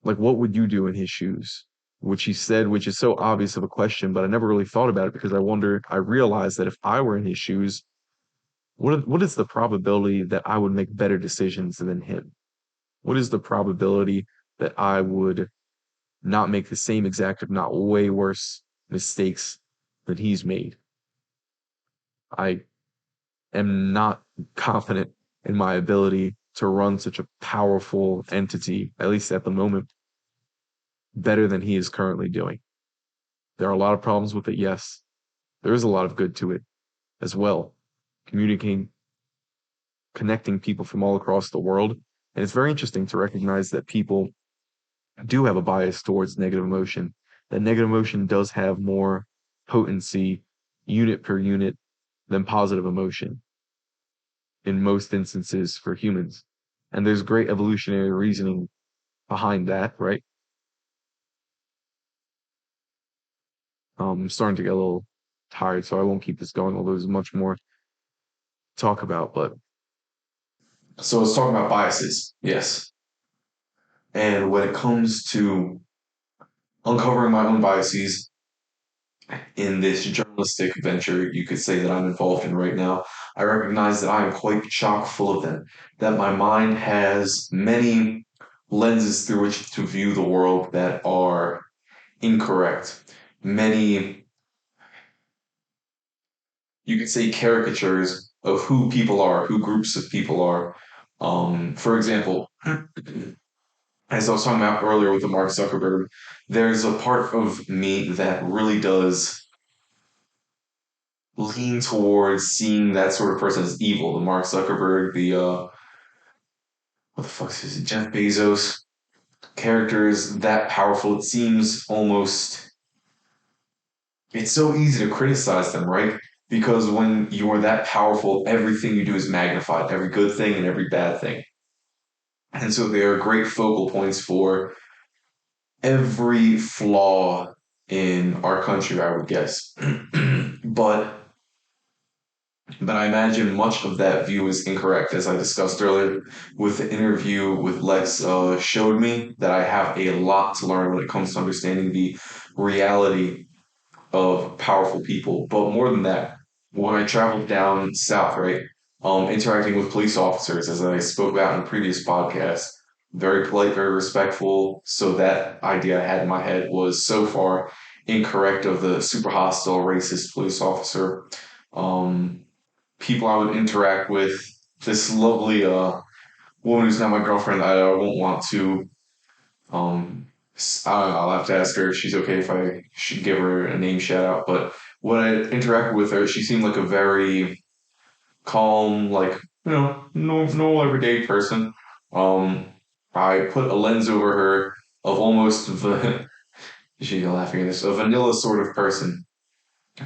Like, what would you do in his shoes? Which he said, which is so obvious of a question, but I never really thought about it because I realized that if I were in his shoes, what is the probability that I would make better decisions than him? What is the probability that I would not make the same exact, if not way worse mistakes that he's made? I am not confident in my ability to run such a powerful entity, at least at the moment, better than he is currently doing. There are a lot of problems with it, yes. There is a lot of good to it as well. Communicating, connecting people from all across the world. And it's very interesting to recognize that people do have a bias towards negative emotion. That negative emotion does have more potency, unit per unit, than positive emotion in most instances for humans. And there's great evolutionary reasoning behind that, right? I'm starting to get a little tired, so I won't keep this going, although there's much more to talk about. But so let's talk about biases. Yes. And when it comes to uncovering my own biases in this journalistic venture, you could say that I'm involved in right now, I recognize that I am quite chock full of them, that my mind has many lenses through which to view the world that are incorrect. Many, you could say, caricatures of who people are, who groups of people are. For example, as I was talking about earlier with the Mark Zuckerberg, there's a part of me that really does lean towards seeing that sort of person as evil. The Mark Zuckerberg, the what the fuck is it, Jeff Bezos characters that powerful. It seems almost it's so easy to criticize them, right? Because when you are that powerful, everything you do is magnified, every good thing and every bad thing. And so they are great focal points for every flaw in our country, I would guess. but but I imagine much of that view is incorrect, as I discussed earlier with the interview with Lex. Showed me that I have a lot to learn when it comes to understanding the reality of powerful people. But more than that, when I traveled down south, right, interacting with police officers, as I spoke about in a previous podcast, very polite, very respectful. So that idea I had in my head was so far incorrect of the super hostile, racist police officer. Um, People I would interact with, this lovely woman who's not my girlfriend, I won't want to I don't know, I'll have to ask her if she's okay if I should give her a name shout out. But when I interacted with her, she seemed like a very calm, like, normal everyday person. Um, I put a lens over her of almost, she's laughing at this, a vanilla sort of person,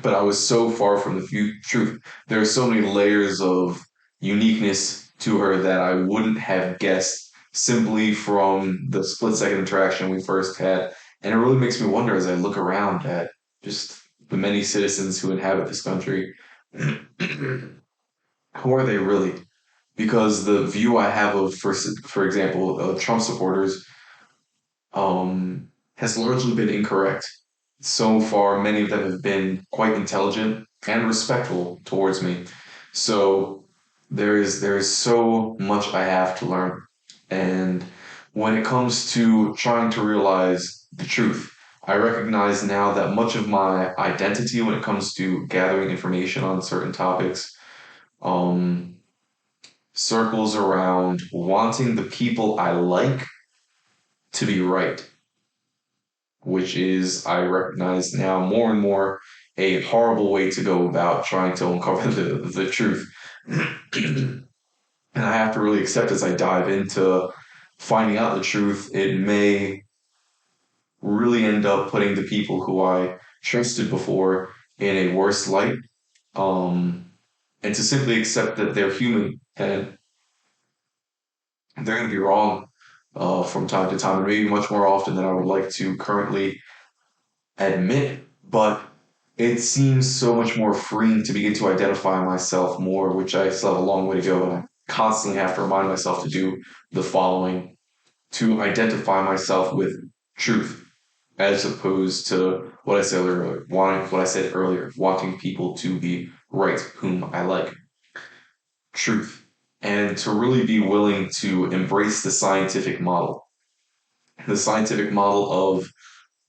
but I was so far from the truth. There are so many layers of uniqueness to her that I wouldn't have guessed simply from the split second interaction we first had. And it really makes me wonder as I look around at just the many citizens who inhabit this country. Who are they really? Because the view I have of, for example, Trump supporters has largely been incorrect. So far, many of them have been quite intelligent and respectful towards me. So there is so much I have to learn. And when it comes to trying to realize the truth, I recognize now that much of my identity when it comes to gathering information on certain topics um, circles around wanting the people I like to be right, which is, I recognize now more and more, a horrible way to go about trying to uncover the truth. And I have to really accept as I dive into finding out the truth, it may really end up putting the people who I trusted before in a worse light. Um, and to simply accept that they're human and they're going to be wrong from time to time, and maybe much more often than I would like to currently admit, but it seems so much more freeing to begin to identify myself more, which I still have a long way to go, and I constantly have to remind myself to do the following to identify myself with truth, as opposed to what I said earlier, wanting people to be right, whom I like, truth, and to really be willing to embrace the scientific model of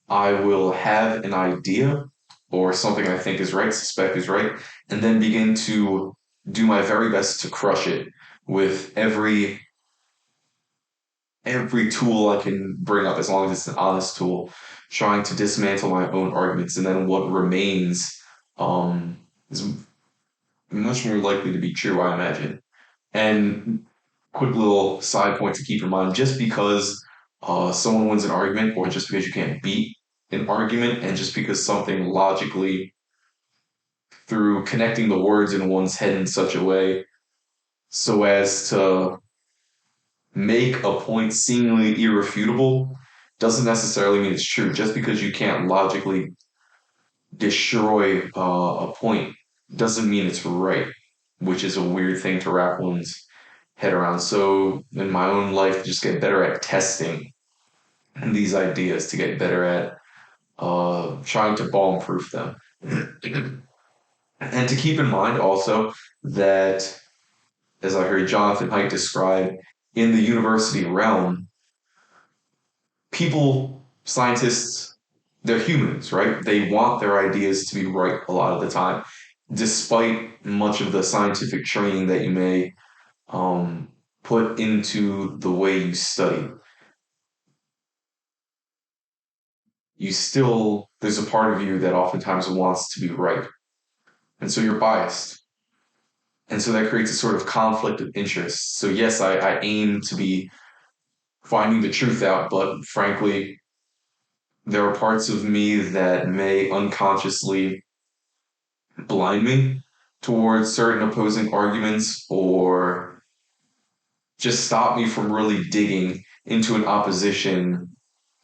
I will have an idea or something I think is right, suspect is right, and then begin to do my very best to crush it with every tool I can bring up, as long as it's an honest tool, trying to dismantle my own arguments, and then what remains is much more likely to be true, I imagine. And quick little side point to keep in mind: just because someone wins an argument, or just because you can't beat an argument, and just because something logically, through connecting the words in one's head in such a way so as to make a point seemingly irrefutable, doesn't necessarily mean it's true. Just because you can't logically destroy a point doesn't mean it's right, which is a weird thing to wrap one's head around. So in my own life, just get better at testing these ideas, to get better at trying to bomb proof them. And to keep in mind also that, as I heard Jonathan Haidt describe, in the university realm, people, scientists, they're humans, right? They want their ideas to be right a lot of the time, despite much of the scientific training that you may um, put into the way you study. You still, there's a part of you that oftentimes wants to be right. And so you're biased. And so that creates a sort of conflict of interest. So, yes, I aim to be finding the truth out, but frankly, there are parts of me that may unconsciously blind me towards certain opposing arguments, or just stop me from really digging into an opposition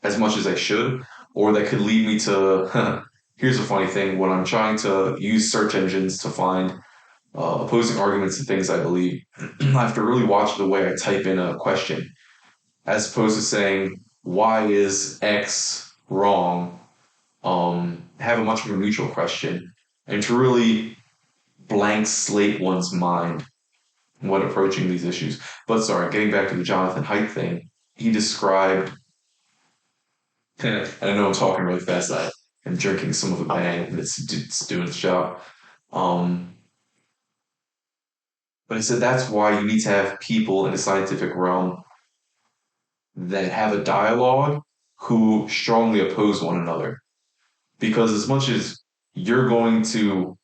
as much as I should, or that could lead me to. Here's a funny thing: when I'm trying to use search engines to find opposing arguments and things I believe, I have to really watch the way I type in a question, as opposed to saying, why is X wrong? Have a much more neutral question, and to really blank slate one's mind when approaching these issues. But sorry, getting back to the Jonathan Haidt thing, he described, and I know I'm talking really fast, I'm drinking some of the bang, and it's doing its job. Um, but he said that's why you need to have people in the scientific realm that have a dialogue who strongly oppose one another. Because as much as you're going to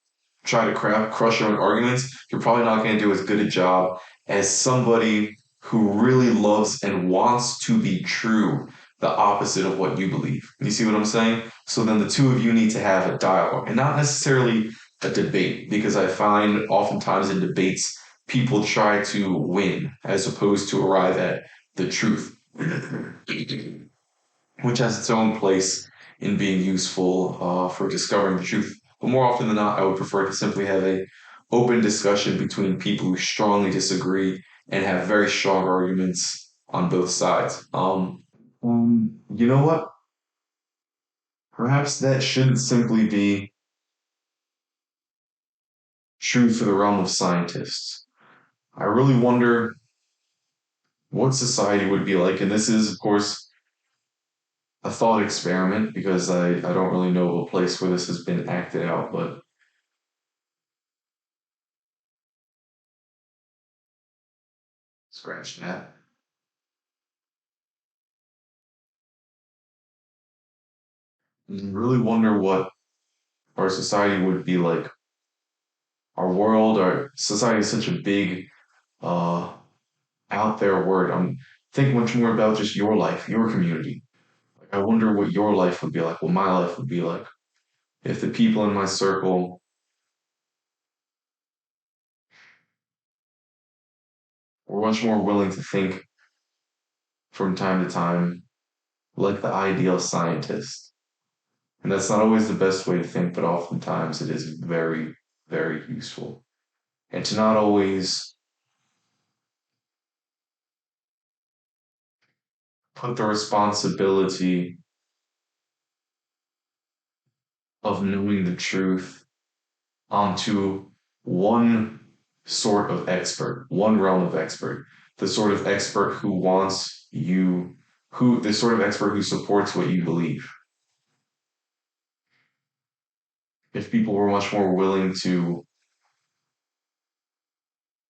try to crush your own arguments, you're probably not going to do as good a job as somebody who really loves and wants to be true, the opposite of what you believe. You see what I'm saying? So then the two of you need to have a dialogue, and not necessarily a debate, because I find oftentimes in debates, people try to win as opposed to arrive at the truth, which has its own place in being useful for discovering the truth. But more often than not, I would prefer to simply have a open discussion between people who strongly disagree and have very strong arguments on both sides. You know what? Perhaps that shouldn't simply be true for the realm of scientists. I really wonder what society would be like, and this is, of course, a thought experiment, because I don't really know of a place where this has been acted out, but scratch that. Really wonder what our society would be like. Our world, our society is such a big, uh, out there word. Think much more about just your life, your community. Like, I wonder what your life would be like, what my life would be like, if the people in my circle were much more willing to think from time to time like the ideal scientist. And that's not always the best way to think, but oftentimes it is very, very useful. And to not always put the responsibility of knowing the truth onto one sort of expert, one realm of expert, the sort of expert who wants you, the sort of expert who supports what you believe. If people were much more willing to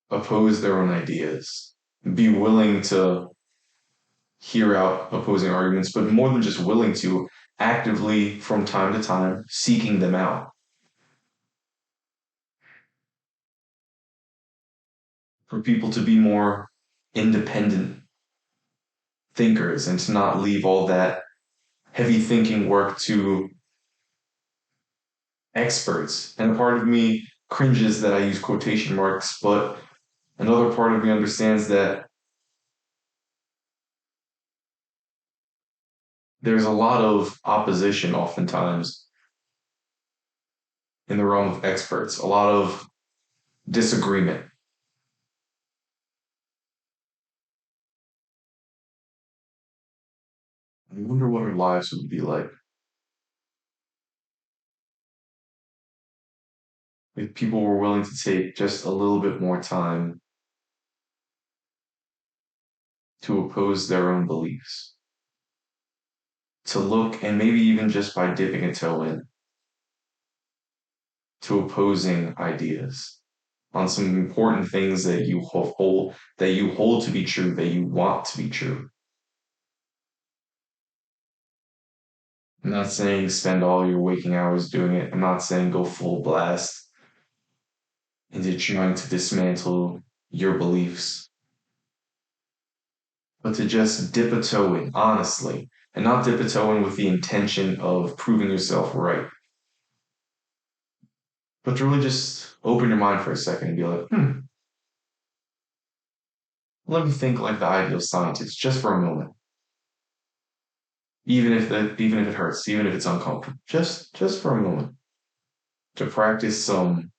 oppose their own ideas, be willing to hear out opposing arguments, but more than just willing to, actively from time to time seeking them out, for people to be more independent thinkers and to not leave all that heavy thinking work to experts. And a part of me cringes that I use quotation marks, but another part of me understands that there's a lot of opposition oftentimes in the realm of experts, a lot of disagreement. I wonder what our lives would be like if people were willing to take just a little bit more time to oppose their own beliefs, to look, and maybe even just by dipping a toe in, to opposing ideas on some important things that you hold to be true, that you want to be true. I'm not saying spend all your waking hours doing it. I'm not saying go full blast into trying to dismantle your beliefs, but to just dip a toe in, honestly, and not dip a toe in with the intention of proving yourself right, but to really just open your mind for a second and be like, let me think like the ideal scientist just for a moment, even if it hurts, even if it's uncomfortable, just for a moment, to practice some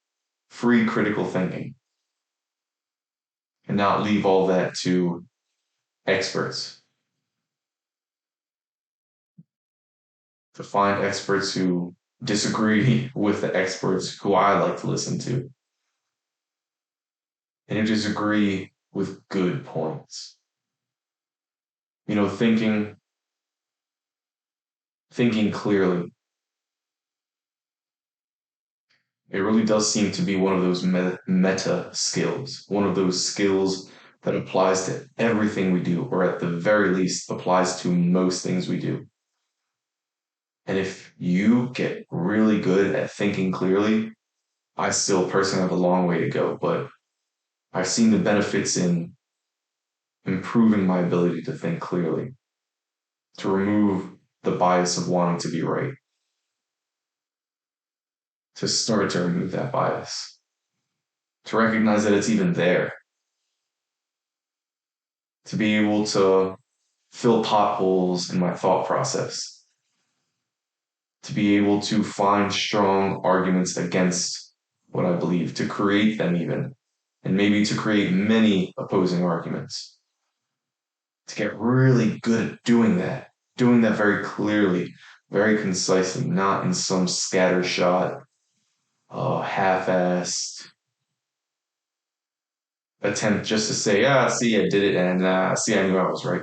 free critical thinking and not leave all that to experts, to find experts who disagree with the experts who I like to listen to, and who disagree with good points. You know, thinking clearly. It really does seem to be one of those meta skills, one of those skills that applies to everything we do, or at the very least applies to most things we do. And if you get really good at thinking clearly, I still personally have a long way to go, but I've seen the benefits in improving my ability to think clearly, to remove the bias of wanting to be right, to start to remove that bias, to recognize that it's even there, to be able to fill potholes in my thought process, to be able to find strong arguments against what I believe, to create them even, and maybe to create many opposing arguments, to get really good at doing that very clearly, very concisely, not in some scattershot, half-assed attempt just to say, see, I did it, and see, I knew I was right.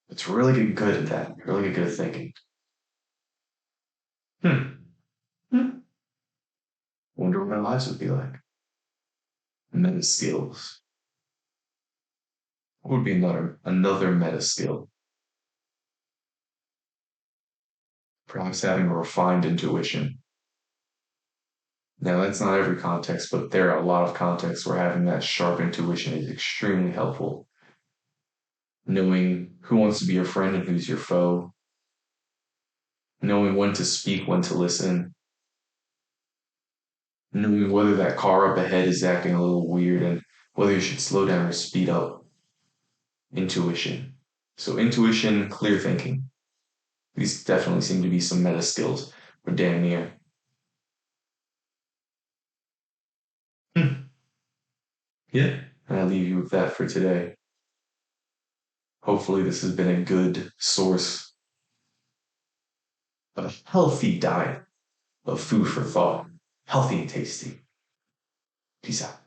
It's really get good at that, really get good at thinking. Hmm. Hmm. Wonder what my lives would be like. Meta skills. What would be another meta skill? Perhaps having a refined intuition. Now that's not every context, but there are a lot of contexts where having that sharp intuition is extremely helpful. Knowing who wants to be your friend and who's your foe. Knowing when to speak, when to listen. Knowing whether that car up ahead is acting a little weird and whether you should slow down or speed up. Intuition. So intuition, clear thinking. These definitely seem to be some meta skills, or damn near. Hmm. Yeah. And I'll leave you with that for today. Hopefully, this has been a good source of a healthy diet of food for thought, healthy and tasty. Peace out.